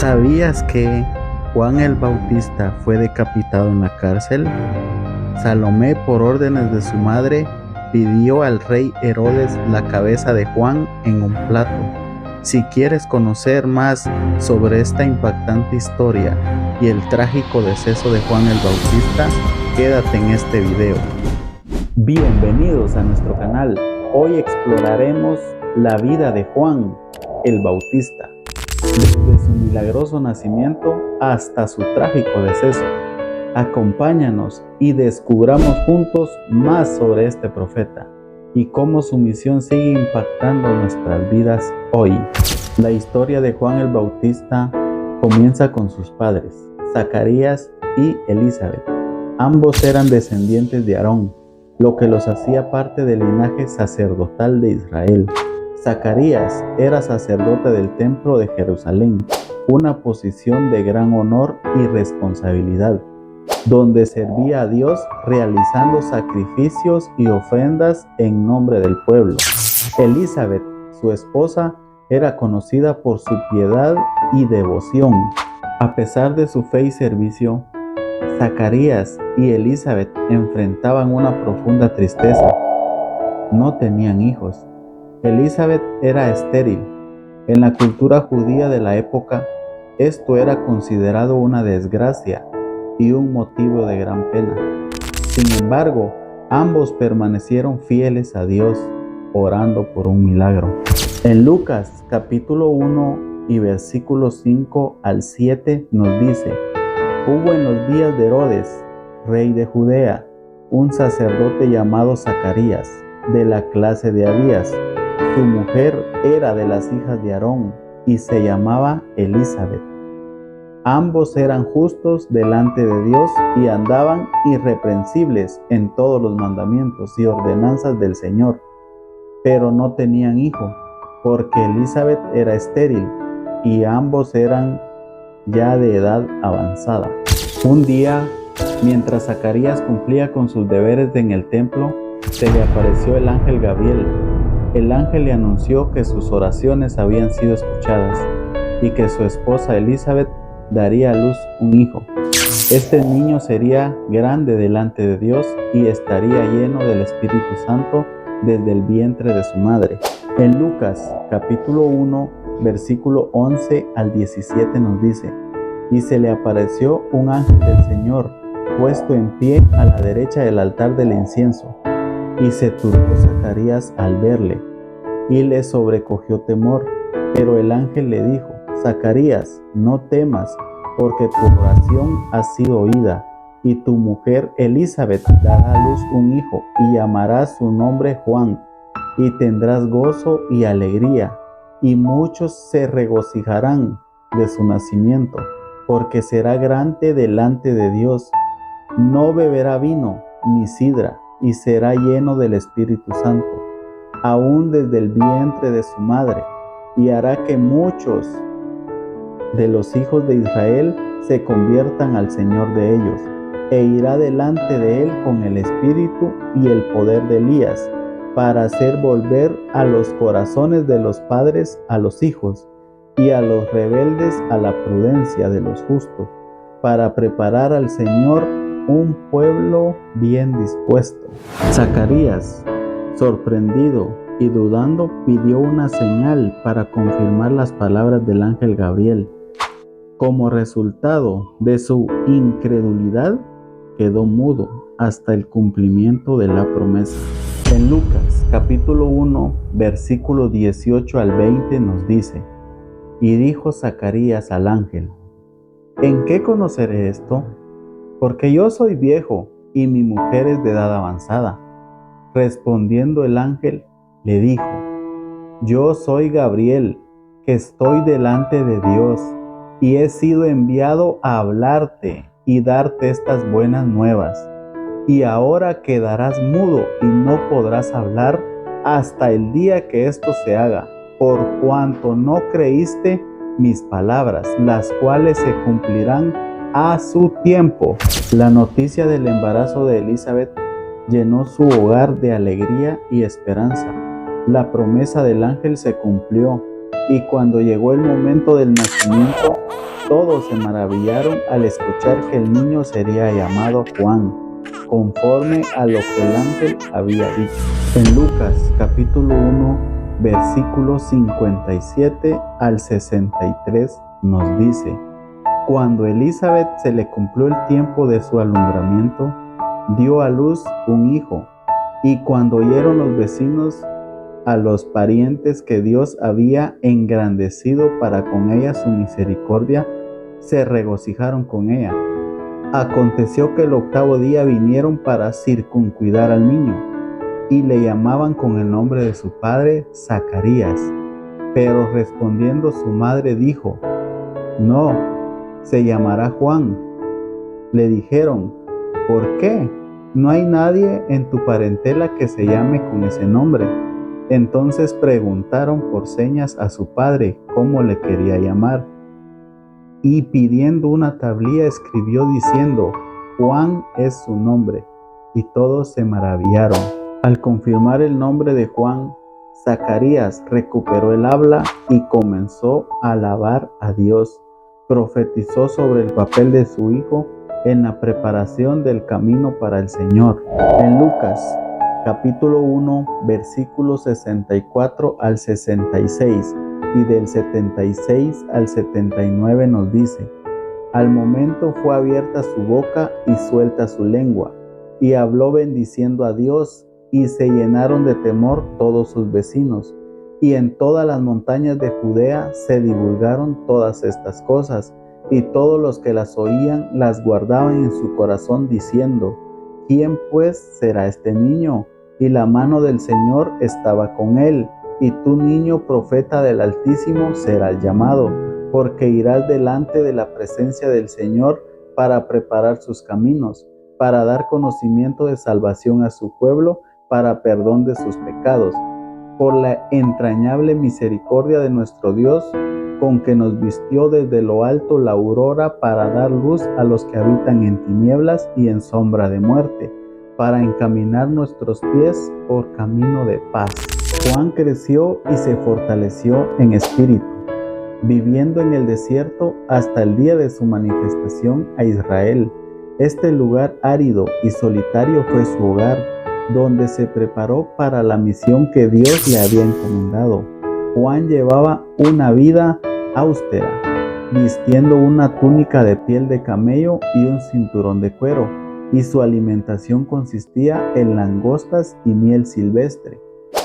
¿Sabías que Juan el Bautista fue decapitado en la cárcel? Salomé, por órdenes de su madre, pidió al rey Herodes la cabeza de Juan en un plato. Si quieres conocer más sobre esta impactante historia y el trágico deceso de Juan el Bautista, quédate en este video. Bienvenidos a nuestro canal. Hoy exploraremos la vida de Juan el Bautista, desde su milagroso nacimiento hasta su trágico deceso. Acompáñanos y descubramos juntos más sobre este profeta y cómo su misión sigue impactando nuestras vidas hoy. La historia de Juan el Bautista comienza con sus padres, Zacarías y Elizabeth. Ambos eran descendientes de Aarón, lo que los hacía parte del linaje sacerdotal de Israel. Zacarías era sacerdote del templo de Jerusalén, una posición de gran honor y responsabilidad, donde servía a Dios realizando sacrificios y ofrendas en nombre del pueblo. Elizabeth, su esposa, era conocida por su piedad y devoción. A pesar de su fe y servicio, Zacarías y Elizabeth enfrentaban una profunda tristeza. No tenían hijos. Elizabeth era estéril. En la cultura judía de la época, esto era considerado una desgracia y un motivo de gran pena. Sin embargo, ambos permanecieron fieles a Dios, orando por un milagro. En Lucas capítulo 1 y versículos 5 al 7 nos dice: Hubo en los días de Herodes, rey de Judea, un sacerdote llamado Zacarías, de la clase de Abías. Su mujer era de las hijas de Aarón y se llamaba Elizabeth. Ambos eran justos delante de Dios y andaban irreprensibles en todos los mandamientos y ordenanzas del Señor, pero no tenían hijo, porque Elizabeth era estéril y ambos eran ya de edad avanzada. Un día, mientras Zacarías cumplía con sus deberes en el templo, se le apareció el ángel Gabriel. El ángel le anunció que sus oraciones habían sido escuchadas y que su esposa Elizabeth daría a luz un hijo. Este niño sería grande delante de Dios y estaría lleno del Espíritu Santo desde el vientre de su madre. En Lucas capítulo 1, versículo 11 al 17 nos dice: Y se le apareció un ángel del Señor, puesto en pie a la derecha del altar del incienso. Y se turbó Zacarías al verle, y le sobrecogió temor. Pero el ángel le dijo: Zacarías, no temas, porque tu oración ha sido oída, y tu mujer Elizabeth dará a luz un hijo, y llamarás su nombre Juan, y tendrás gozo y alegría, y muchos se regocijarán de su nacimiento, porque será grande delante de Dios. No beberá vino ni sidra, y será lleno del Espíritu Santo, aún desde el vientre de su madre, y hará que muchos de los hijos de Israel se conviertan al Señor de ellos, e irá delante de él con el espíritu y el poder de Elías, para hacer volver a los corazones de los padres a los hijos, y a los rebeldes a la prudencia de los justos, para preparar al Señor un pueblo bien dispuesto. Zacarías, sorprendido y dudando, pidió una señal para confirmar las palabras del ángel Gabriel. Como resultado de su incredulidad, quedó mudo hasta el cumplimiento de la promesa. En Lucas capítulo 1, versículo 18 al 20 nos dice: Y dijo Zacarías al ángel: ¿En qué conoceré esto? Porque yo soy viejo y mi mujer es de edad avanzada. Respondiendo el ángel, le dijo: Yo soy Gabriel, que estoy delante de Dios, y he sido enviado a hablarte y darte estas buenas nuevas. Y ahora quedarás mudo y no podrás hablar hasta el día que esto se haga, por cuanto no creíste mis palabras, las cuales se cumplirán a su tiempo. La noticia del embarazo de Elizabeth llenó su hogar de alegría y esperanza. La promesa del ángel se cumplió, y cuando llegó el momento del nacimiento, todos se maravillaron al escuchar que el niño sería llamado Juan, conforme a lo que el ángel había dicho. En Lucas capítulo 1, versículos 57 al 63 nos dice: Cuando Elizabeth se le cumplió el tiempo de su alumbramiento, dio a luz un hijo, y cuando oyeron los vecinos a los parientes que Dios había engrandecido para con ella su misericordia, se regocijaron con ella. Aconteció que el 8º día vinieron para circuncidar al niño, y le llamaban con el nombre de su padre Zacarías. Pero respondiendo su madre dijo: No, se llamará Juan. Le dijeron: ¿Por qué? No hay nadie en tu parentela que se llame con ese nombre. Entonces preguntaron por señas a su padre cómo le quería llamar. Y pidiendo una tablilla escribió diciendo: Juan es su nombre. Y todos se maravillaron. Al confirmar el nombre de Juan, Zacarías recuperó el habla y comenzó a alabar a Dios. Profetizó sobre el papel de su hijo en la preparación del camino para el Señor. En Lucas capítulo 1, versículos 64 al 66 y del 76 al 79 nos dice: Al momento fue abierta su boca y suelta su lengua, y habló bendiciendo a Dios, y se llenaron de temor todos sus vecinos. Y en todas las montañas de Judea se divulgaron todas estas cosas, y todos los que las oían las guardaban en su corazón diciendo: ¿Quién pues será este niño? Y la mano del Señor estaba con él. Y tú, niño profeta del Altísimo, serás llamado, porque irás delante de la presencia del Señor para preparar sus caminos, para dar conocimiento de salvación a su pueblo, para perdón de sus pecados, por la entrañable misericordia de nuestro Dios, con que nos vistió desde lo alto la aurora para dar luz a los que habitan en tinieblas y en sombra de muerte, para encaminar nuestros pies por camino de paz. Juan creció y se fortaleció en espíritu, viviendo en el desierto hasta el día de su manifestación a Israel. Este lugar árido y solitario fue su hogar, donde se preparó para la misión que Dios le había encomendado. Juan llevaba una vida austera, vistiendo una túnica de piel de camello y un cinturón de cuero, y su alimentación consistía en langostas y miel silvestre.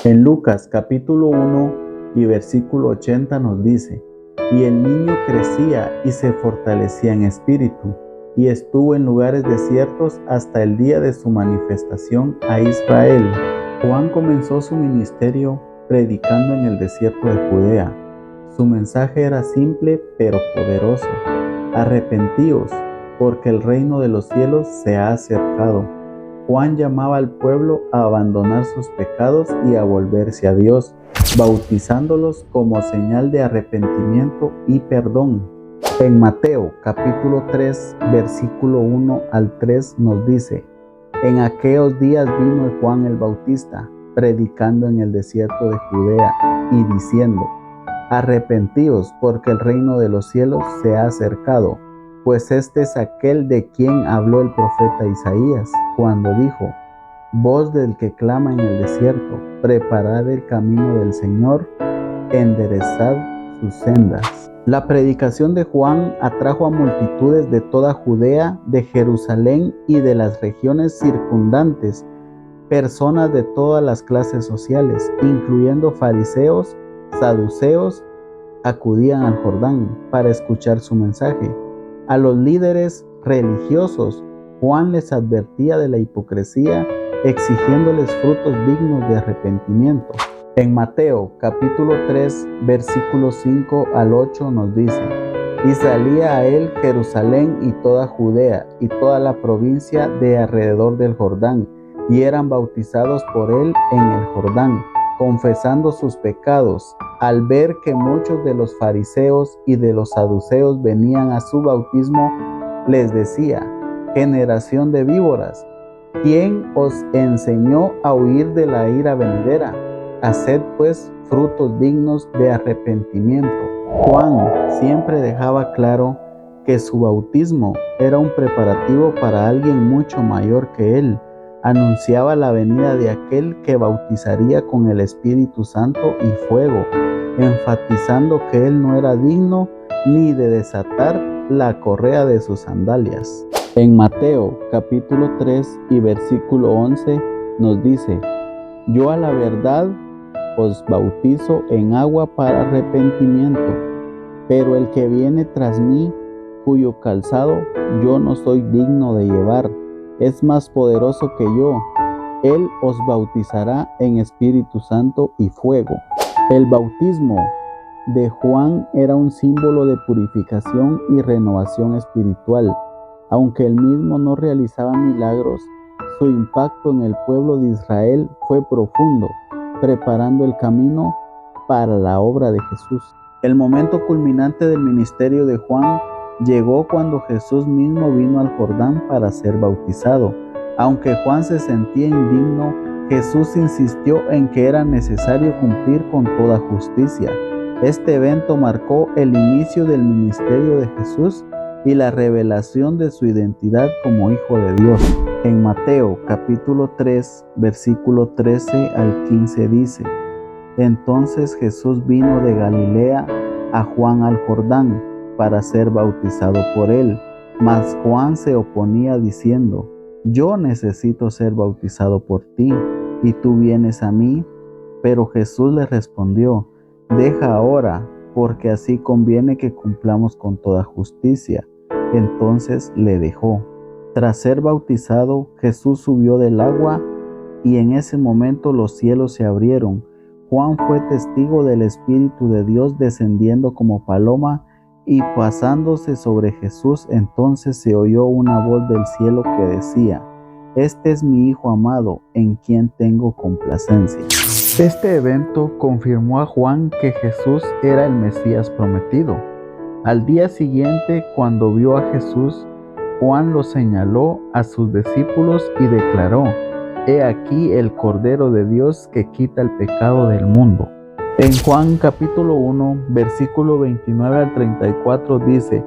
En Lucas capítulo 1 y versículo 80 nos dice: Y el niño crecía y se fortalecía en espíritu, y estuvo en lugares desiertos hasta el día de su manifestación a Israel. Juan comenzó su ministerio predicando en el desierto de Judea. Su mensaje era simple pero poderoso: arrepentíos, porque el reino de los cielos se ha acercado. Juan llamaba al pueblo a abandonar sus pecados y a volverse a Dios, bautizándolos como señal de arrepentimiento y perdón. En Mateo capítulo 3, versículo 1 al 3 nos dice: En aquellos días vino Juan el Bautista, predicando en el desierto de Judea, y diciendo: Arrepentíos, porque el reino de los cielos se ha acercado. Pues este es aquel de quien habló el profeta Isaías, cuando dijo: Voz del que clama en el desierto, preparad el camino del Señor, enderezad sus sendas. La predicación de Juan atrajo a multitudes de toda Judea, de Jerusalén y de las regiones circundantes, personas de todas las clases sociales, incluyendo fariseos, saduceos, acudían al Jordán para escuchar su mensaje. A los líderes religiosos, Juan les advertía de la hipocresía, exigiéndoles frutos dignos de arrepentimiento. En Mateo capítulo 3, versículos 5 al 8 nos dice: Y salía a él Jerusalén y toda Judea y toda la provincia de alrededor del Jordán, y eran bautizados por él en el Jordán, confesando sus pecados. Al ver que muchos de los fariseos y de los saduceos venían a su bautismo, les decía: Generación de víboras, ¿quién os enseñó a huir de la ira venidera? Haced pues frutos dignos de arrepentimiento. Juan siempre dejaba claro que su bautismo era un preparativo para alguien mucho mayor que él. Anunciaba la venida de aquel que bautizaría con el Espíritu Santo y fuego, enfatizando que él no era digno ni de desatar la correa de sus sandalias. En Mateo capítulo 3 y versículo 11 nos dice: yo a la verdad os bautizo en agua para arrepentimiento, pero el que viene tras mí, cuyo calzado yo no soy digno de llevar, es más poderoso que yo. Él os bautizará en Espíritu Santo y fuego. El bautismo de Juan era un símbolo de purificación y renovación espiritual. Aunque él mismo no realizaba milagros, su impacto en el pueblo de Israel fue profundo, preparando el camino para la obra de Jesús. El momento culminante del ministerio de Juan llegó cuando Jesús mismo vino al Jordán para ser bautizado. Aunque Juan se sentía indigno, Jesús insistió en que era necesario cumplir con toda justicia. Este evento marcó el inicio del ministerio de Jesús y la revelación de su identidad como Hijo de Dios. En Mateo capítulo 3, versículo 13 al 15 dice: entonces Jesús vino de Galilea a Juan al Jordán para ser bautizado por él. Mas Juan se oponía diciendo: yo necesito ser bautizado por ti, y tú vienes a mí. Pero Jesús le respondió: deja ahora, porque así conviene que cumplamos con toda justicia. Entonces le dejó. Tras ser bautizado, Jesús subió del agua, y en ese momento los cielos se abrieron. Juan fue testigo del Espíritu de Dios descendiendo como paloma y pasándose sobre Jesús. Entonces se oyó una voz del cielo que decía: este es mi Hijo amado, en quien tengo complacencia. Este evento confirmó a Juan que Jesús era el Mesías prometido. Al día siguiente, cuando vio a Jesús, Juan lo señaló a sus discípulos y declaró: he aquí el Cordero de Dios que quita el pecado del mundo. En Juan capítulo 1, versículo 29 al 34 dice: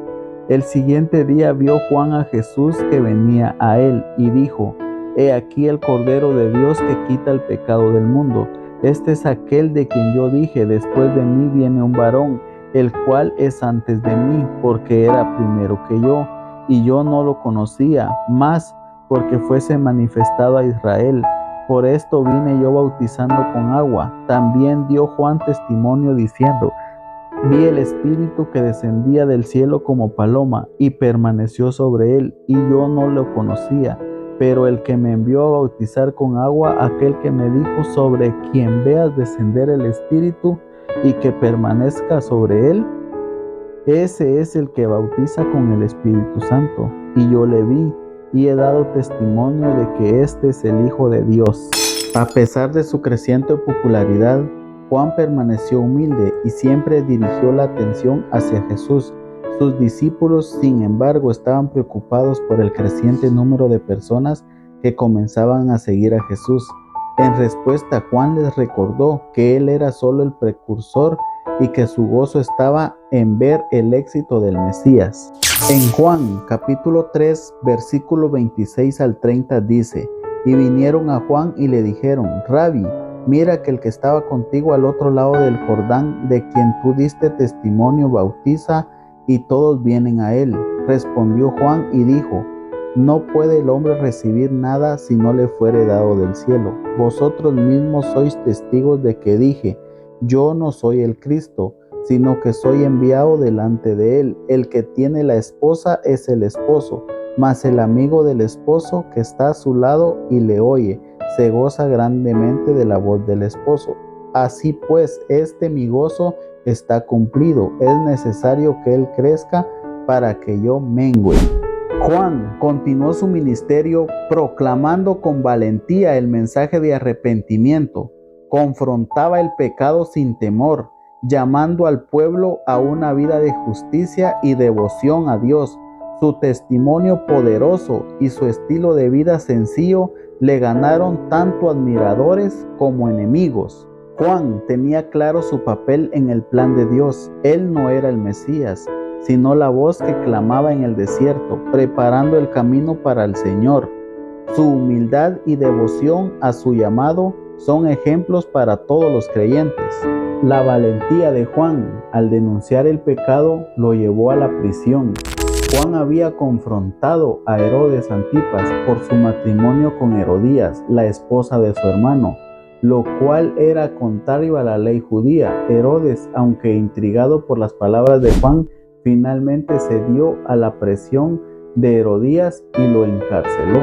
el siguiente día vio Juan a Jesús que venía a él y dijo: he aquí el Cordero de Dios que quita el pecado del mundo. Este es aquel de quien yo dije: después de mí viene un varón, el cual es antes de mí, porque era primero que yo, y yo no lo conocía, mas porque fuese manifestado a Israel. Por esto vine yo bautizando con agua. También dio Juan testimonio diciendo: vi el Espíritu que descendía del cielo como paloma y permaneció sobre él, y yo no lo conocía. Pero el que me envió a bautizar con agua, aquel que me dijo: sobre quien veas descender el Espíritu y que permanezca sobre él, ese es el que bautiza con el Espíritu Santo. Y yo le vi y he dado testimonio de que este es el Hijo de Dios. A pesar de su creciente popularidad, Juan permaneció humilde y siempre dirigió la atención hacia Jesús. Sus discípulos, sin embargo, estaban preocupados por el creciente número de personas que comenzaban a seguir a Jesús. En respuesta, Juan les recordó que él era solo el precursor y que su gozo estaba en ver el éxito del Mesías. En Juan capítulo 3, versículo 26 al 30 dice: y vinieron a Juan y le dijeron: Rabí, mira que el que estaba contigo al otro lado del Jordán, de quien tú diste testimonio, bautiza, y todos vienen a él. Respondió Juan y dijo: no puede el hombre recibir nada si no le fuere dado del cielo. Vosotros mismos sois testigos de que dije: yo no soy el Cristo, sino que soy enviado delante de él. El que tiene la esposa es el esposo, mas el amigo del esposo que está a su lado y le oye, se goza grandemente de la voz del esposo. Así pues, mi gozo está cumplido. Es necesario que él crezca para que yo mengüe. Juan continuó su ministerio proclamando con valentía el mensaje de arrepentimiento. Confrontaba el pecado sin temor, llamando al pueblo a una vida de justicia y devoción a Dios. Su testimonio poderoso y su estilo de vida sencillo le ganaron tanto admiradores como enemigos. Juan tenía claro su papel en el plan de Dios. Él no era el Mesías, sino la voz que clamaba en el desierto, preparando el camino para el Señor. Su humildad y devoción a su llamado son ejemplos para todos los creyentes. La valentía de Juan al denunciar el pecado lo llevó a la prisión. Juan había confrontado a Herodes Antipas por su matrimonio con Herodías, la esposa de su hermano, lo cual era contrario a la ley judía. Herodes, aunque intrigado por las palabras de Juan, finalmente cedió a la presión de Herodías y lo encarceló.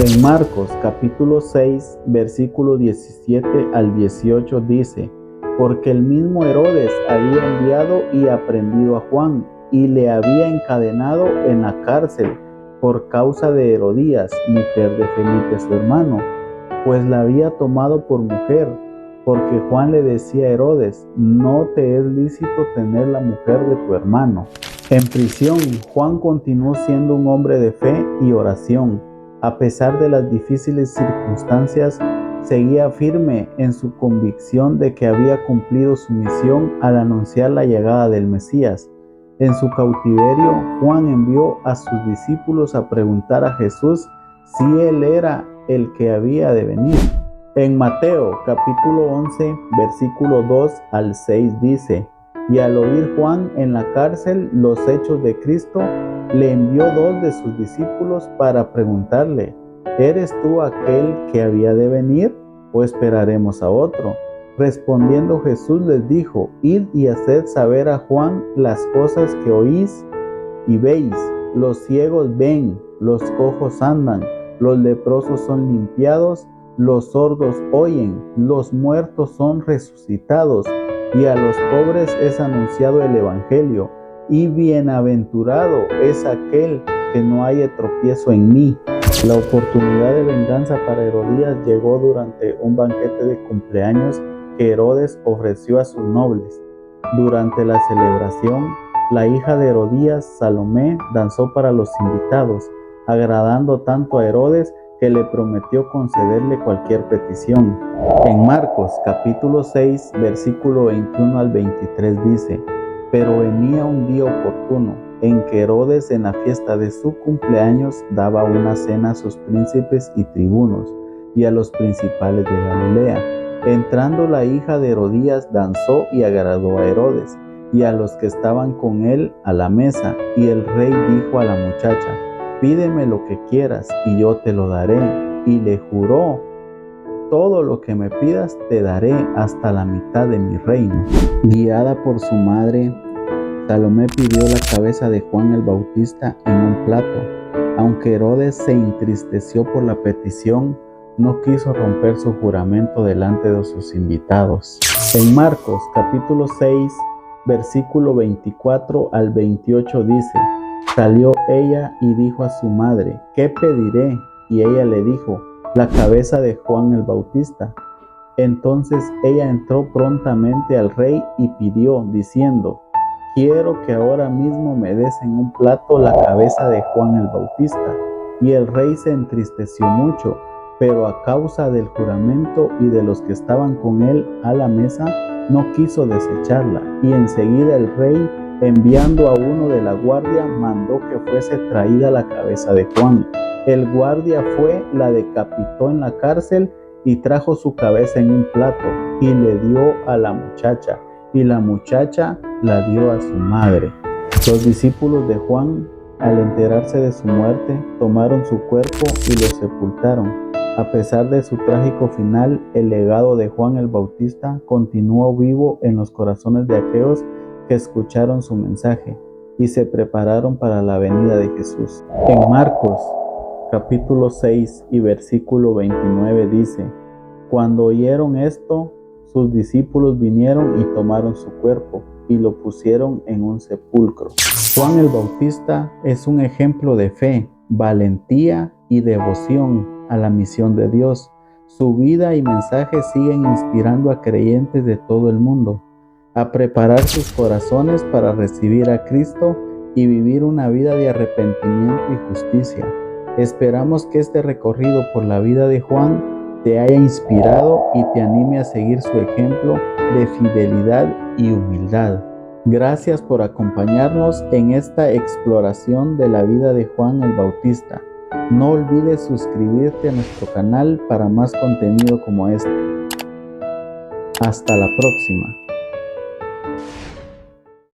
En Marcos capítulo 6, versículo 17 al 18 dice: porque el mismo Herodes había enviado y aprendido a Juan, y le había encadenado en la cárcel por causa de Herodías, mujer de Felipe su hermano, pues la había tomado por mujer, porque Juan le decía a Herodes: no te es lícito tener la mujer de tu hermano. En prisión, Juan continuó siendo un hombre de fe y oración. A pesar de las difíciles circunstancias, seguía firme en su convicción de que había cumplido su misión al anunciar la llegada del Mesías. En su cautiverio, Juan envió a sus discípulos a preguntar a Jesús si él era el que había de venir. En Mateo capítulo 11, versículo 2 al 6 dice: y al oír Juan en la cárcel los hechos de Cristo, le envió 2 de sus discípulos para preguntarle: ¿eres tú aquel que había de venir, o esperaremos a otro? Respondiendo Jesús les dijo: id y haced saber a Juan las cosas que oís y veis. Los ciegos ven, los cojos andan, los leprosos son limpiados, los sordos oyen, los muertos son resucitados, y a los pobres es anunciado el evangelio. Y bienaventurado es aquel que no haya tropiezo en mí. La oportunidad de venganza para Herodías llegó durante un banquete de cumpleaños que Herodes ofreció a sus nobles. Durante la celebración, la hija de Herodías, Salomé, danzó para los invitados, agradando tanto a Herodes que le prometió concederle cualquier petición. En Marcos capítulo 6, versículo 21 al 23 dice: pero venía un día oportuno en que Herodes, en la fiesta de su cumpleaños, daba una cena a sus príncipes y tribunos y a los principales de Galilea. Entrando la hija de Herodías, danzó y agradó a Herodes y a los que estaban con él a la mesa. Y el rey dijo a la muchacha: pídeme lo que quieras y yo te lo daré. Y le juró: todo lo que me pidas te daré, hasta la mitad de mi reino. Guiada por su madre, Salomé pidió la cabeza de Juan el Bautista en un plato. Aunque Herodes se entristeció por la petición, no quiso romper su juramento delante de sus invitados. En Marcos capítulo 6, versículo 24 al 28 dice: salió ella y dijo a su madre: ¿qué pediré? Y ella le dijo: la cabeza de Juan el Bautista. Entonces ella entró prontamente al rey y pidió, diciendo: quiero que ahora mismo me des en un plato la cabeza de Juan el Bautista. Y el rey se entristeció mucho, pero a causa del juramento y de los que estaban con él a la mesa, no quiso desecharla. Y enseguida el rey, enviando a uno de la guardia, mandó que fuese traída la cabeza de Juan. El guardia fue, la decapitó en la cárcel y trajo su cabeza en un plato y le dio a la muchacha, y la muchacha la dio a su madre. Los discípulos de Juan, al enterarse de su muerte, tomaron su cuerpo y lo sepultaron. A pesar de su trágico final, el legado de Juan el Bautista continuó vivo en los corazones de aquellos que escucharon su mensaje y se prepararon para la venida de Jesús. En Marcos capítulo 6 y versículo 29 dice: cuando oyeron esto, sus discípulos vinieron y tomaron su cuerpo y lo pusieron en un sepulcro. Juan el Bautista es un ejemplo de fe, valentía y devoción a la misión de Dios. Su vida y mensaje siguen inspirando a creyentes de todo el mundo a preparar sus corazones para recibir a Cristo y vivir una vida de arrepentimiento y justicia. Esperamos que este recorrido por la vida de Juan te haya inspirado y te anime a seguir su ejemplo de fidelidad y humildad. Gracias por acompañarnos en esta exploración de la vida de Juan el Bautista. No olvides suscribirte a nuestro canal para más contenido como este. Hasta la próxima.